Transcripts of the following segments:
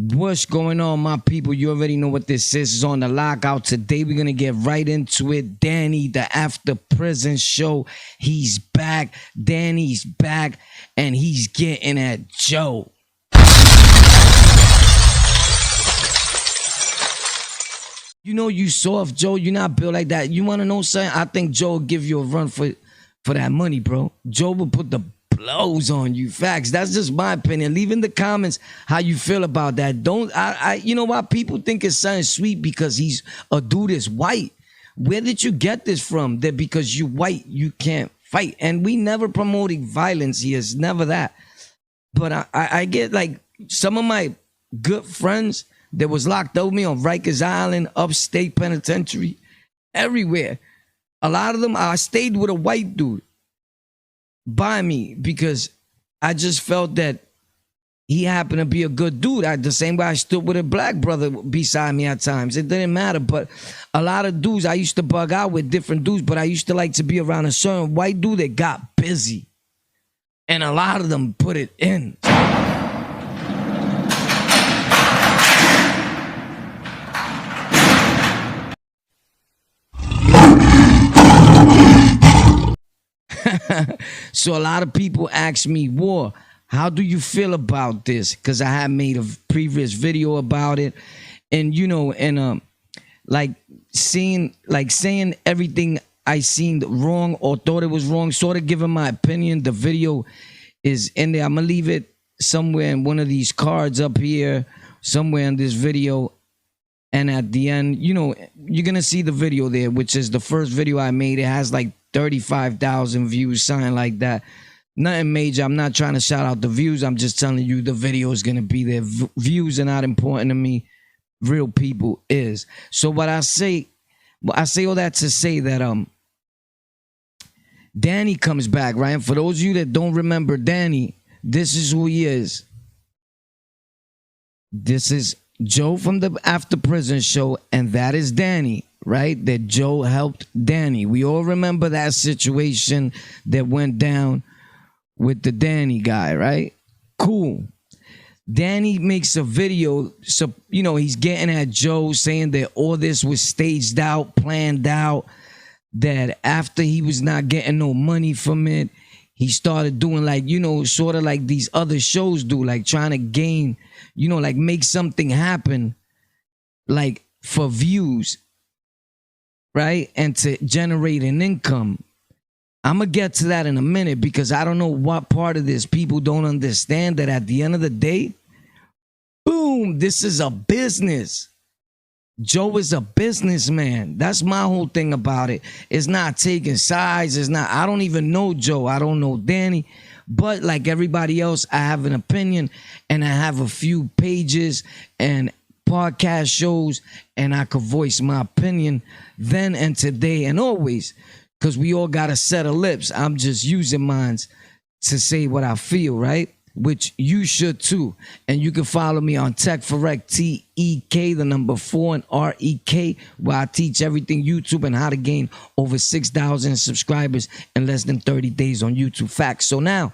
What's going on, my people? You already know what this is. It's on the Lockout. Today, we're going to get right into it. Danny, the After Prison Show. He's back. Danny's back, and he's getting at Joe. You know you soft, Joe. You're not built like that. You want to know something? I think Joe will give you a run for that money, bro. Joe will put the blows on you. Facts. That's just my opinion. Leave in the comments how you feel about that. Don't you know why people think it's something sweet because he's a dude that's white. Where did you get this from? That because you white you can't fight. And we never promoting violence here. It's never that. But I get like some of my good friends that was locked up with me on Rikers Island, upstate penitentiary, everywhere. A lot of them, I stayed with a white dude by me because I just felt that he happened to be a good dude. The same way I stood with a black brother beside me at times. It didn't matter. But a lot of dudes, I used to bug out with different dudes, but I used to like to be around a certain white dude that got busy. And a lot of them put it in. So a lot of people ask me, War, how do you feel about this? Because I had made a previous video about it. And, you know, and like saying everything I seen wrong or thought it was wrong, sort of giving my opinion. The video is in there. I'm going to leave it somewhere in one of these cards up here, somewhere in this video. And at the end, you know, you're going to see the video there, which is the first video I made. It has like 35,000 views, something like that. Nothing major. I'm not trying to shout out the views. I'm just telling you the video is going to be there. Views are not important to me. Real people is. So what I say all that to say that Danny comes back, right? And for those of you that don't remember Danny, this is who he is. This is Joe from the After Prison Show, and that is Danny, right? That Joe helped Danny. We all remember that situation that went down with the Danny guy, right? Cool. Danny makes a video, so you know, he's getting at Joe, saying that all this was staged out, planned out, that after he was not getting no money from it, he started doing like, you know, sort of like these other shows do, like trying to gain, you know, like make something happen, like for views, right? And to generate an income. I'm going to get to that in a minute because I don't know what part of this people don't understand, that at the end of the day, boom, this is a business. Joe is a businessman. That's my whole thing about it. It's not taking sides. It's not, I don't even know Joe. I don't know Danny. But like everybody else, I have an opinion and I have a few pages and podcast shows and I could voice my opinion then and today and always, because we all got a set of lips. I'm just using mine to say what I feel, right? Which you should too. And you can follow me on Tech for Rec, TEK, the number 4 and REK, where I teach everything YouTube and how to gain over 6,000 subscribers in less than 30 days on YouTube. Facts. So now,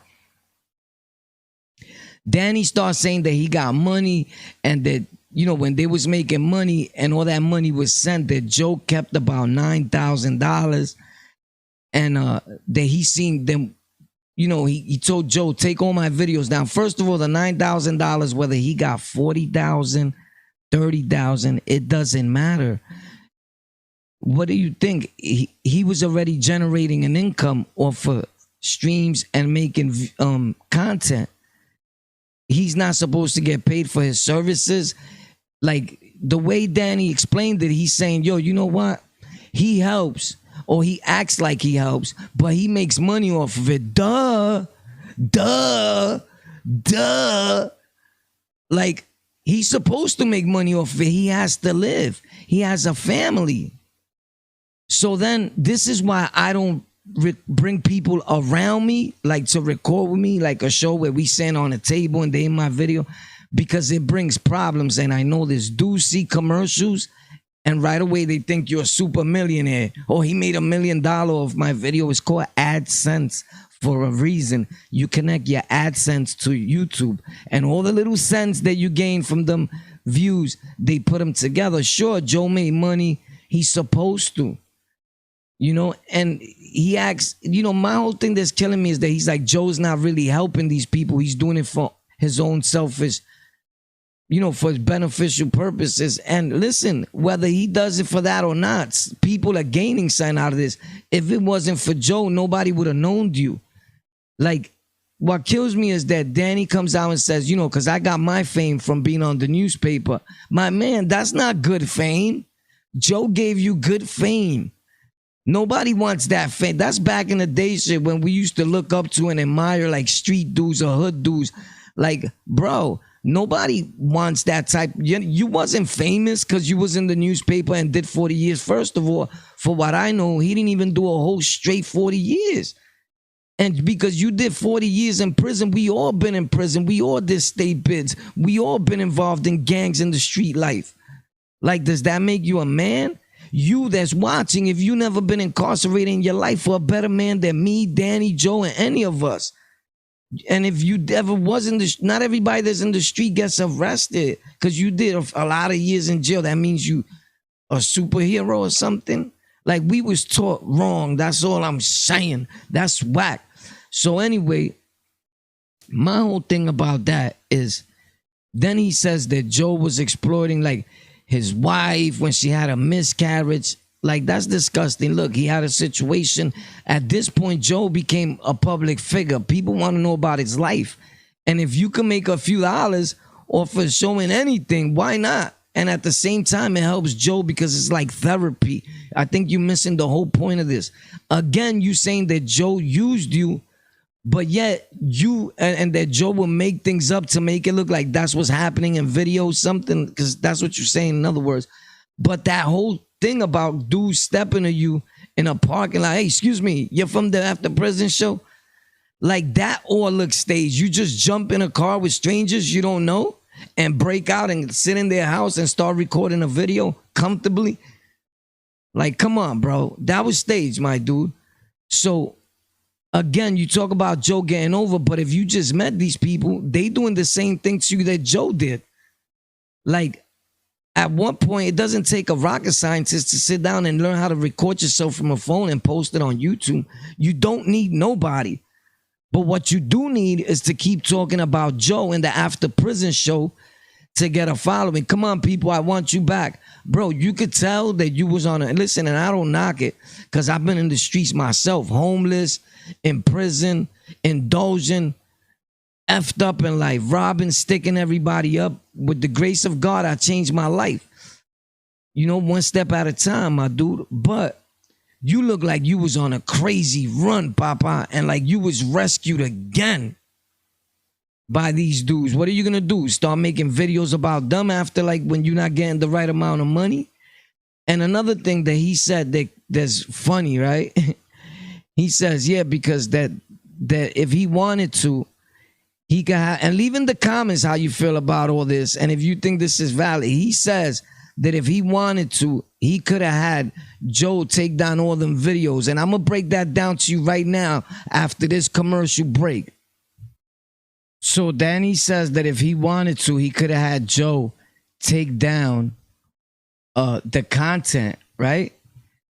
Danny starts saying that he got money and that, you know, when they was making money and all that money was sent, that Joe kept about $9,000 and that he seen them. You know, he told Joe, take all my videos down. First of all, the $9,000, whether he got 40,000, 30,000, it doesn't matter. What do you think? He was already generating an income off of streams and making content. He's not supposed to get paid for his services. Like the way Danny explained it, he's saying, yo, you know what? He helps. Or he acts like he helps, but he makes money off of it. Duh. Like, he's supposed to make money off of it. He has to live. He has a family. So then, this is why I don't bring people around me, like to record with me, like a show where we stand on a table and they in my video, because it brings problems. And I know this dude see commercials, and right away they think you're a super millionaire. Oh, he made $1 million off my video. It's called AdSense for a reason. You connect your AdSense to YouTube, and all the little cents that you gain from them views, they put them together. Sure, Joe made money. He's supposed to, and he acts, my whole thing that's killing me is that he's like, Joe's not really helping these people. He's doing it for his own selfish, for his beneficial purposes. And listen, whether he does it for that or not, people are gaining something out of this. If it wasn't for Joe, nobody would have known you. Like, what kills me is that Danny comes out and says, because I got my fame from being on the newspaper. My man, that's not good fame. Joe gave you good fame. Nobody wants that fame. That's back in the day shit when we used to look up to and admire like street dudes or hood dudes. Like, bro, nobody wants that type. You wasn't famous because you was in the newspaper and did 40 years. First of all, for what I know, he didn't even do a whole straight 40 years. And because you did 40 years in prison, we all been in prison. We all did state bids. We all been involved in gangs in the street life. Like, does that make you a man? You that's watching, if you never been incarcerated in your life, for a better man than me, Danny, Joe, and any of us. And if you ever was in the, not everybody that's in the street gets arrested because you did a lot of years in jail. That means you a superhero or something. Like, we was taught wrong. That's all I'm saying. That's whack. So anyway, my whole thing about that is, then he says that Joe was exploiting like his wife when she had a miscarriage. Like, that's disgusting. Look, he had a situation. At this point, Joe became a public figure. People want to know about his life. And if you can make a few dollars off of showing anything, why not? And at the same time, it helps Joe because it's like therapy. I think you're missing the whole point of this. Again, you saying that Joe used you, but yet you, and that Joe will make things up to make it look like that's what's happening in video, something, because that's what you're saying, in other words. But that whole thing about dudes stepping to you in a parking lot, hey, excuse me, you're from the After Prison show? Like, that all looks staged. You just jump in a car with strangers you don't know and break out and sit in their house and start recording a video comfortably. Like, come on, bro. That was staged, my dude. So, again, you talk about Joe getting over, but if you just met these people, they doing the same thing to you that Joe did. Like, at one point, it doesn't take a rocket scientist to sit down and learn how to record yourself from a phone and post it on YouTube. You don't need nobody. But what you do need is to keep talking about Joe in the After Prison show to get a following. Come on, people, I want you back. Bro, you could tell that you was on a, listen, and I don't knock it because I've been in the streets myself, homeless, in prison, indulging, effed up in life, robbing, sticking everybody up. With the grace of God, I changed my life. One step at a time, my dude. But you look like you was on a crazy run, Papa, and like you was rescued again by these dudes. What are you gonna do? Start making videos about them after, like, when you're not getting the right amount of money? And another thing that he said that's funny, right? He says, yeah, because that if he wanted to, he could have, and leave in the comments how you feel about all this. And if you think this is valid, he says that if he wanted to, he could have had Joe take down all them videos. And I'm going to break that down to you right now after this commercial break. So Danny says that if he wanted to, he could have had Joe take down the content, right?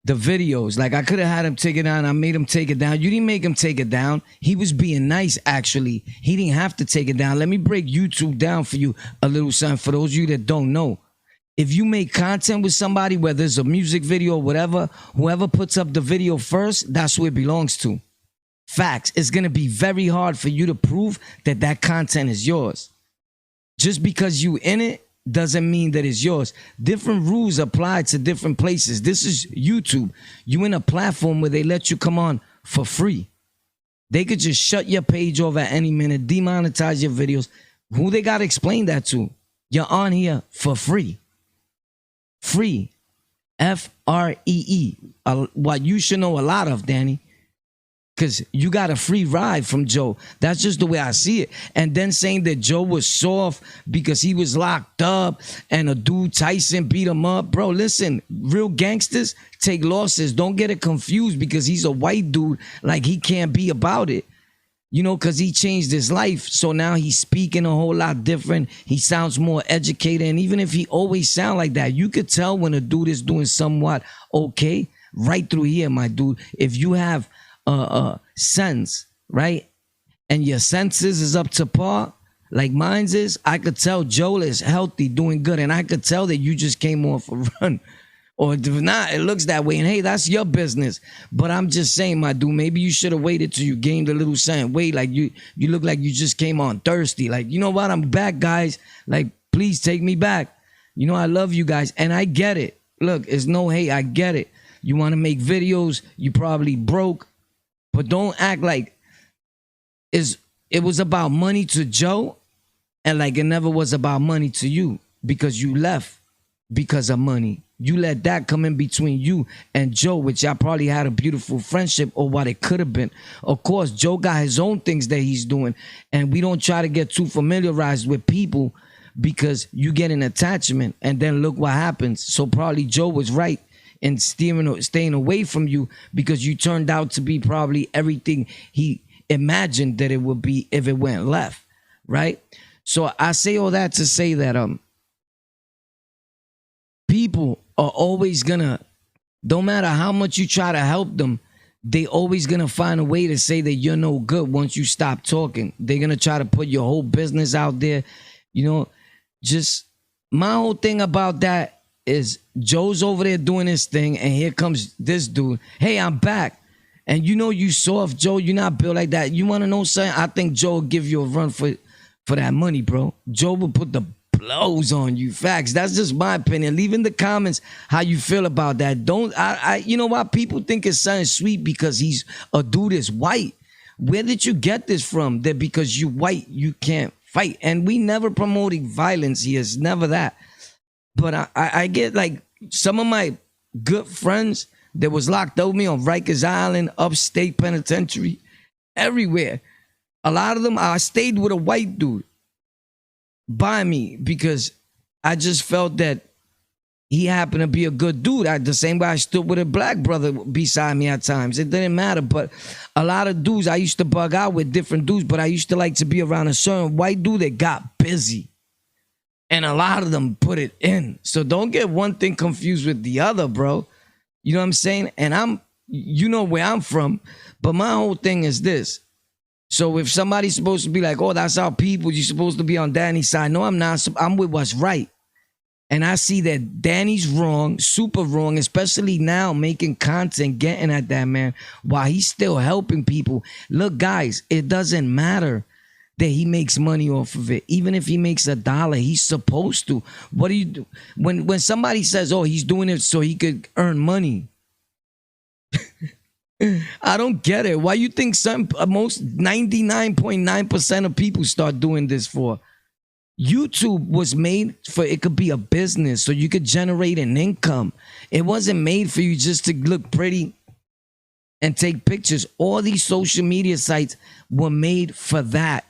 The videos. Like, I could have had him take it down. I made him take it down. You didn't make him take it down. He was being nice, actually. He didn't have to take it down. Let me break YouTube down for you a little something for those of you that don't know. If you make content with somebody, whether it's a music video or whatever, whoever puts up the video first, that's who it belongs to. Facts. It's going to be very hard for you to prove that that content is yours. Just because you in it doesn't mean that it's yours. Different rules apply to different places. This is YouTube. You in a platform where they let you come on for free. They could just shut your page off at any minute, demonetize your videos. Who they got to explain that to? You're on here for free. Free. Free. What you should know a lot of, Danny. Because you got a free ride from Joe. That's just the way I see it. And then saying that Joe was soft because he was locked up and a dude, Tyson, beat him up. Bro, listen, real gangsters take losses. Don't get it confused because he's a white dude. Like, he can't be about it. you know, because he changed his life. So now he's speaking a whole lot different. He sounds more educated. And even if he always sound like that, you could tell when a dude is doing somewhat okay right through here, my dude. If you have sense, right, and your senses is up to par, like mine's is, I could tell Joel is healthy, doing good. And I could tell that you just came off a run. Or if not, it looks that way. And hey, that's your business. But I'm just saying, my dude, maybe you should have waited till you gained a little something. Wait, like you look like you just came on thirsty. Like, you know what? I'm back, guys. Like, please take me back. You know, I love you guys. And I get it. Look, it's no hate. I get it. You want to make videos. You probably broke. But don't act like it was about money to Joe. And like it never was about money to you. Because you left because of money. You let that come in between you and Joe, which y'all probably had a beautiful friendship, or what it could have been. Of course, Joe got his own things that he's doing, and we don't try to get too familiarized with people because you get an attachment, and then look what happens. So probably Joe was right in staying away from you because you turned out to be probably everything he imagined that it would be if it went left, right? So I say all that to say that people are always gonna, don't matter how much you try to help them, they always gonna find a way to say that you're no good once you stop talking. They're gonna try to put your whole business out there. You know, just my whole thing about that is Joe's over there doing his thing, and here comes this dude. Hey, I'm back. And you know you soft, Joe. You're not built like that. You want to know something? I think Joe will give you a run for that money, bro. Joe will put the blows on you. Facts. That's just my opinion. Leave in the comments how you feel about that. You know what? People think it's something sweet because he's a dude is white. Where did you get this from? That because you white, you can't fight. And we never promoting violence here. It's never that. But I get like some of my good friends that was locked up with me on Rikers Island, upstate penitentiary, everywhere. A lot of them, I stayed with a white dude by me because I just felt that he happened to be a good dude. The same way I stood with a black brother beside me at times. It didn't matter. But a lot of dudes, I used to bug out with different dudes, but I used to like to be around a certain white dude that got busy. And a lot of them put it in. So don't get one thing confused with the other, bro. You know what I'm saying? And you know where I'm from. But my whole thing is this. So if somebody's supposed to be like, oh, that's our people, you're supposed to be on Danny's side. No, I'm not. I'm with what's right. And I see that Danny's wrong, super wrong, especially now making content, getting at that man while he's still helping people. Look, guys, it doesn't matter that he makes money off of it. Even if he makes $1, he's supposed to. What do you do? When somebody says, oh, he's doing it so he could earn money. I don't get it. Why you think most 99.9% of people start doing this for? YouTube was made for it could be a business so you could generate an income. It wasn't made for you just to look pretty and take pictures. All these social media sites were made for that,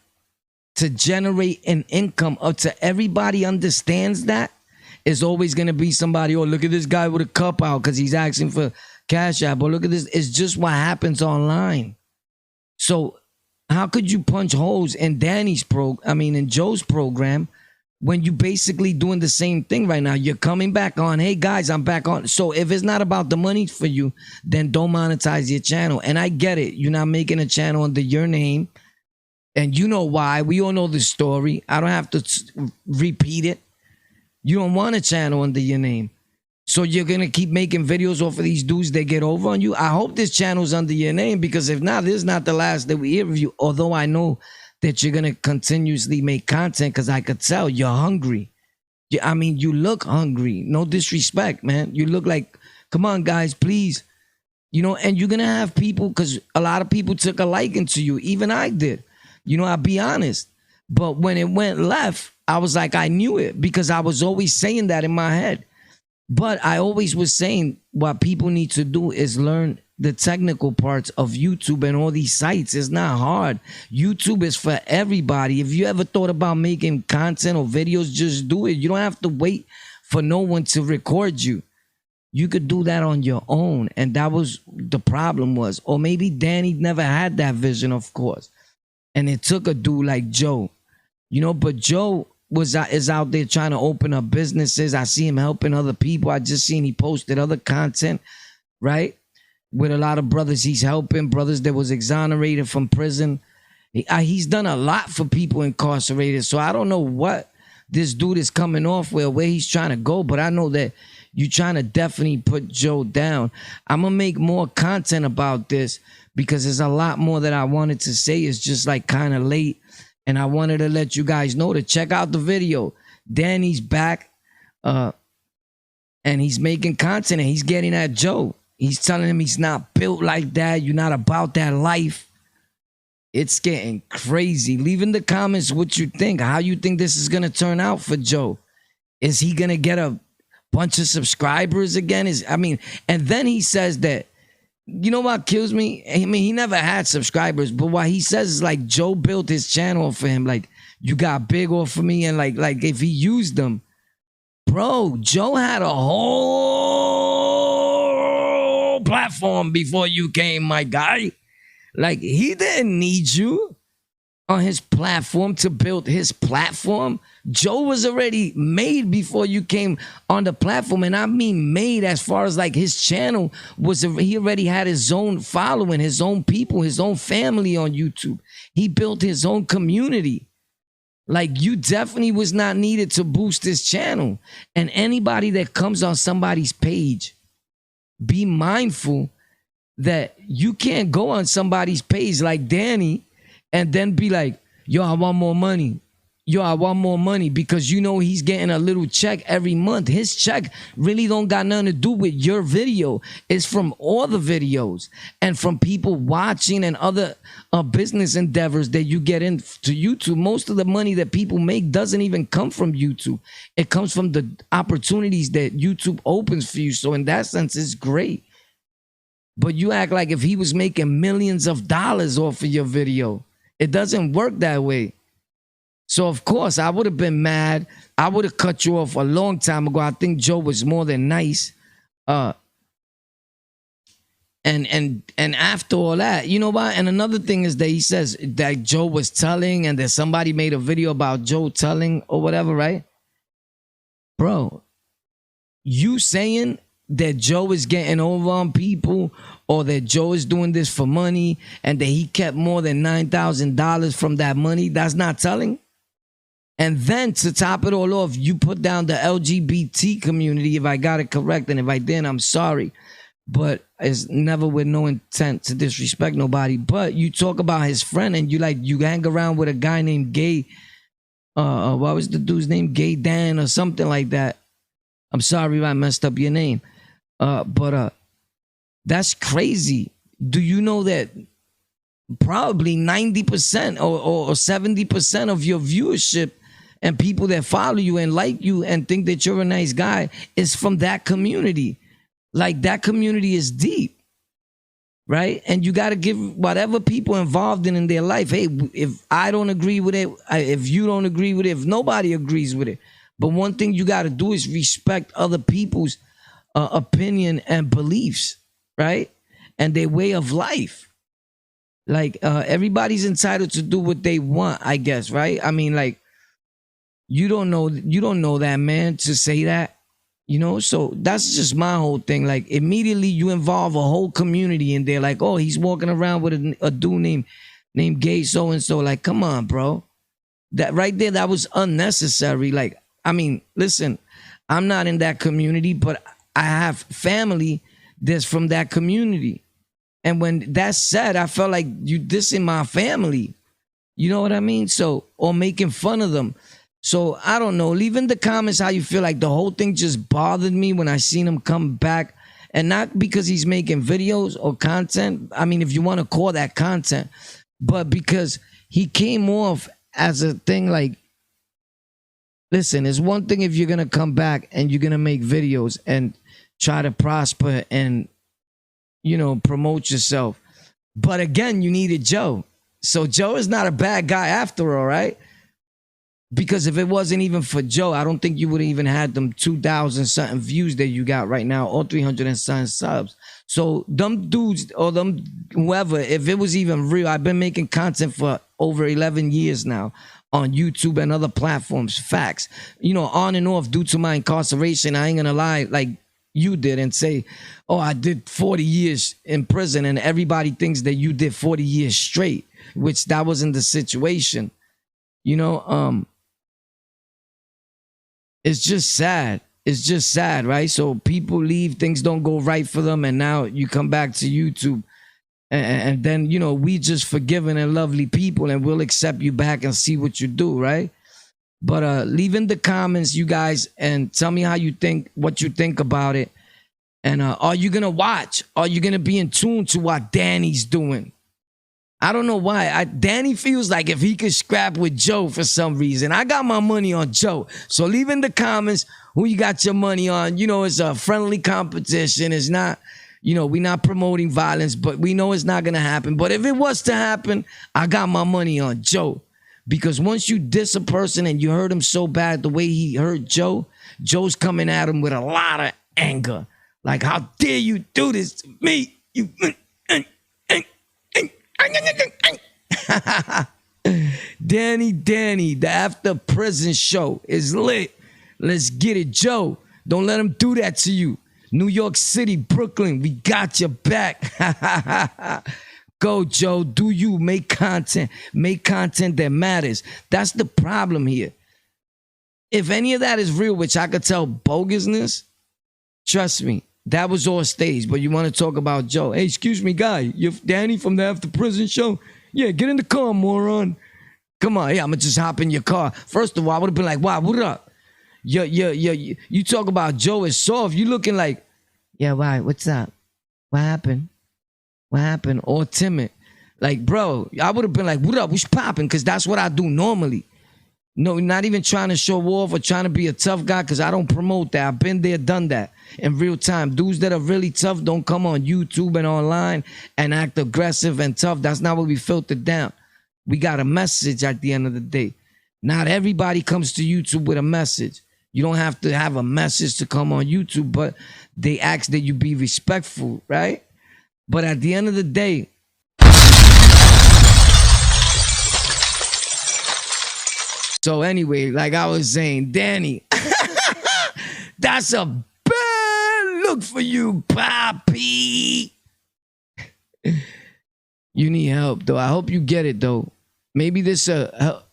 to generate an income. Up to everybody understands that. It's always going to be somebody, oh, look at this guy with a cup out because he's asking for Cash App. Or look at this. It's just what happens online. So how could you punch holes in in Joe's program when you basically doing the same thing right now? You're coming back on, hey guys, I'm back on. So if it's not about the money for you, then don't monetize your channel. And I get it. You're not making a channel under your name. And you know why. We all know the story. I don't have to repeat it. You don't want a channel under your name. So you're going to keep making videos off of these dudes that get over on you? I hope this channel's under your name, because if not, this is not the last that we hear of you. Although I know that you're going to continuously make content, because I could tell you're hungry. You look hungry. No disrespect, man. You look like, come on, guys, please. And you're going to have people, because a lot of people took a liking to you. Even I did. I'll be honest. But when it went left, I was like, I knew it, because I was always saying that in my head. But I always was saying what people need to do is learn the technical parts of YouTube and all these sites. It's not hard. YouTube is for everybody. If you ever thought about making content or videos, just do it. You don't have to wait for no one to record you. You could do that on your own. And that was the problem was. Or maybe Danny never had that vision, of course. And it took a dude like Joe, but Joe is out there trying to open up businesses. I see him helping other people. I just seen he posted other content, right? With a lot of brothers he's helping, brothers that was exonerated from prison. He's done a lot for people incarcerated. So I don't know what this dude is coming off with, where he's trying to go, but I know that you're trying to definitely put Joe down. I'm going to make more content about this because there's a lot more that I wanted to say. It's just like kind of late. And I wanted to let you guys know to check out the video. Danny's back and he's making content and he's getting at Joe. He's telling him he's not built like that. You're not about that life. It's getting crazy. Leave in the comments what you think. How you think this is going to turn out for Joe. Is he going to get a bunch of subscribers again? And then he says that, you know what kills me? I mean, he never had subscribers, but what he says is like Joe built his channel for him. Like, you got big off of me, and like if he used them, bro, Joe had a whole platform before you came, my guy. Like, he didn't need you on his platform to build his platform. Joe was already made before you came on the platform. And I mean made as far as like his channel he already had his own following, his own people, his own family on YouTube. He built his own community. Like, you definitely was not needed to boost his channel. And anybody that comes on somebody's page, be mindful that you can't go on somebody's page like Danny and then be like, yo, I want more money. Yo, I want more money, because you know he's getting a little check every month. His check really don't got nothing to do with your video. It's from all the videos and from people watching and other business endeavors that you get into YouTube. Most of the money that people make doesn't even come from YouTube. It comes from the opportunities that YouTube opens for you. So in that sense, it's great. But you act like if he was making millions of dollars off of your video. It doesn't work that way. So, of course, I would have been mad. I would have cut you off a long time ago. I think Joe was more than nice. And after all that, you know what? And another thing is that he says that Joe was telling and that somebody made a video about Joe telling or whatever, right? Bro, you saying that Joe is getting over on people, or that Joe is doing this for money and that he kept more than $9,000 from that money, that's not telling. And then to top it all off, you put down the LGBT community, if I got it correct, and if I didn't, I'm sorry. But it's never with no intent to disrespect nobody. But you talk about his friend and you hang around with a guy named Gay. What was the dude's name? Gay Dan or something like that. I'm sorry if I messed up your name. But that's crazy. Do you know that probably 90% or 70% of your viewership and people that follow you and like you and think that you're a nice guy is from that community? Like, that community is deep, right? And you got to give whatever people involved in their life. Hey, if I don't agree with it, if you don't agree with it, if nobody agrees with it. But one thing you got to do is respect other people's opinion and beliefs, right? And their way of life. Like, everybody's entitled to do what they want, I guess, right? I mean, like, you don't know that man to say that, you know? So that's just my whole thing. Like, immediately you involve a whole community in there. Like, oh, he's walking around with a dude named Gay so-and-so. Like, come on, bro. That right there, that was unnecessary. Like, I mean, listen, I'm not in that community, but I have family that's from that community. And when that's said, I felt like you dissing my family. You know what I mean? So, or making fun of them. So, I don't know. Leave in the comments how you feel. Like, the whole thing just bothered me when I seen him come back. And not because he's making videos or content. I mean, if you want to call that content. But because he came off as a thing like, listen, it's one thing if you're going to come back and you're going to make videos and try to prosper and, you know, promote yourself. But again, you needed Joe. So Joe is not a bad guy after all, right? Because if it wasn't even for Joe, I don't think you would have even had them 2,000 something views that you got right now, or 300 and something subs. So them dudes or them whoever, if it was even real, I've been making content for over 11 years now on YouTube and other platforms. Facts. You know, on and off due to my incarceration. I ain't gonna lie, like you did, and say, oh, I did 40 years in prison, and everybody thinks that you did 40 years straight, which that wasn't the situation. You know, it's just sad. It's just sad, right? So people leave, things don't go right for them, and now you come back to YouTube, and then, you know, we just forgiving and lovely people, and we'll accept you back and see what you do, right? But leave in the comments, you guys, and tell me how you think, what you think about it. And are you gonna watch? Are you gonna be in tune to what Danny's doing? I don't know why. Danny feels like if he could scrap with Joe for some reason. I got my money on Joe. So leave in the comments who you got your money on. You know, it's a friendly competition. It's not, you know, we're not promoting violence, but we know it's not going to happen. But if it was to happen, I got my money on Joe. Because once you diss a person and you hurt him so bad the way he hurt Joe, Joe's coming at him with a lot of anger. Like, how dare you do this to me? You... Danny, the After Prison Show is lit. Let's get it, Joe. Don't let him do that to you. New York City, Brooklyn, we got your back. Go, Joe. Do you make content? Make content that matters. That's the problem here. If any of that is real, which I could tell bogusness, trust me, that was all staged. But you want to talk about Joe? Hey, excuse me, guy. You're Danny from the After Prison Show? Yeah, get in the car, moron. Come on, yeah, I'm going to just hop in your car. First of all, I would have been like, wow, what up? You talk about Joe is soft. You looking like, yeah, why? What's up? What happened? What happened? Or timid. Like, bro, I would have been like, what up? What's popping? Because that's what I do normally. No, not even trying to show off or trying to be a tough guy, because I don't promote that. I've been there, done that in real time. Dudes that are really tough don't come on YouTube and online and act aggressive and tough. That's not what we filtered down. We got a message at the end of the day. Not everybody comes to YouTube with a message. You don't have to have a message to come on YouTube, but they ask that you be respectful, right? But at the end of the day, so anyway, like I was saying, Danny, that's a bad look for you, Poppy. You need help, though. I hope you get it, though. Maybe this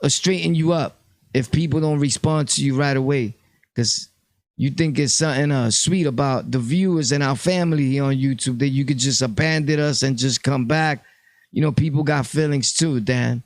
straighten you up if people don't respond to you right away, because you think it's something sweet about the viewers and our family here on YouTube that you could just abandon us and just come back. You know, people got feelings too, Dan.